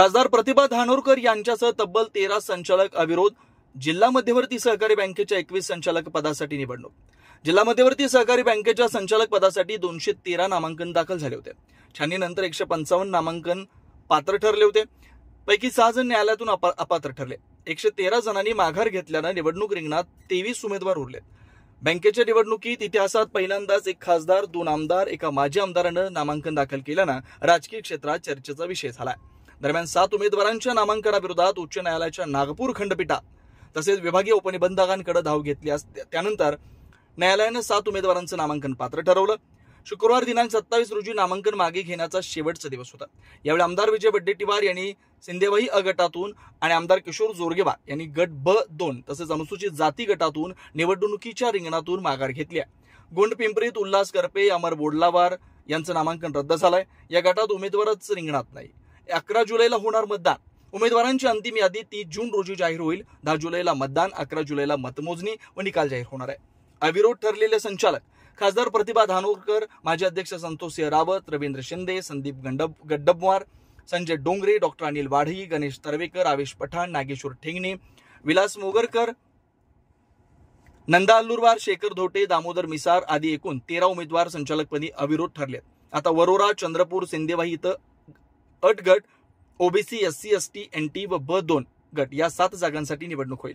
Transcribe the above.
खासदार प्रतिभा धानोरकर यांच्यासह तब्बल 13 संचालक अविरोध. जिल्हा मध्यवर्ती सहकारी बँकेच्या 21 संचालक पदासाठी निवडणूक. जिल्हा मध्यवर्ती सहकारी बँकेच्या संचालक पदासाठी 213 नामांकन दाखल झाले होते. छाननीनंतर 155 नामांकन पात्र ठरले होते. पैकी 6 जण न्यायालयातून अपात्र ठरले. 113 जणांनी माघार घेतल्यानं निवडणूक रिंगणात 23 उमेदवार उरले. बँकेच्या निवडणुकीत इतिहासात पहिल्यांदाच एक खासदार, 2 आमदार, एका माजी आमदारानं नामांकन दाखल केल्यानं राजकीय क्षेत्रात चर्चेचा विषय झाला. दरम्यान 7 उमेदवारांच्या नामांकनाविरोधात उच्च न्यायालयाच्या नागपूर खंडपीठात तसेच विभागीय उपनिबंधकांकडे धाव घेतली. त्यानंतर न्यायालयानं 7 उमेदवारांचं नामांकन पात्र ठरवलं. शुक्रवार दिनांक 27 रोजी नामांकन मागे घेण्याचा शेवटचा दिवस होता. यावेळी आमदार विजय वडेट्टीवार यांनी सिंदेवाही अ गटातून आणि आमदार किशोर जोरगेवार यांनी गट ब-2 तसेच अनुसूचित जाती गटातून निवडणुकीच्या रिंगणातून माघार घेतली. गोंडपिंपरीत उल्हास करपे, अमर बोडलावार यांचं नामांकन रद्द झालंय. या गटात उमेदवारच रिंगणात नाही. 11 जुलैला होणार मतदान. उमेदवारांची अंतिम यादी 30 जून रोजी जाहीर होईल. 10 जुलैला मतदान, 11 जुलैला मतमोजणी व निकाल जाहीर होणार आहे. अविरोध ठरलेले संचालक खासदार प्रतिभा धानोरकर, माजी अध्यक्ष संतोषसिंह रावत, रवींद्र शिंदे, संदीप गड्डबवार, संजय डोंगरे, डॉक्टर अनिल वाढी, गणेश तरवेकर, आवेश पठाण, नागेश्वर ठेंगणे, विलास मोगरकर, नंदा अल्लुरवार, शेखर धोटे, दामोदर मिसार आदी एकूण 13 उमेदवार संचालकपदी अविरोध ठरले. आता वरोरा, चंद्रपूर, सिंदेवाही इथं अट गट, ओबीसी, SC, ST, NT व ब-2 गट या 7 जागांसाठी निवडणूक होईल.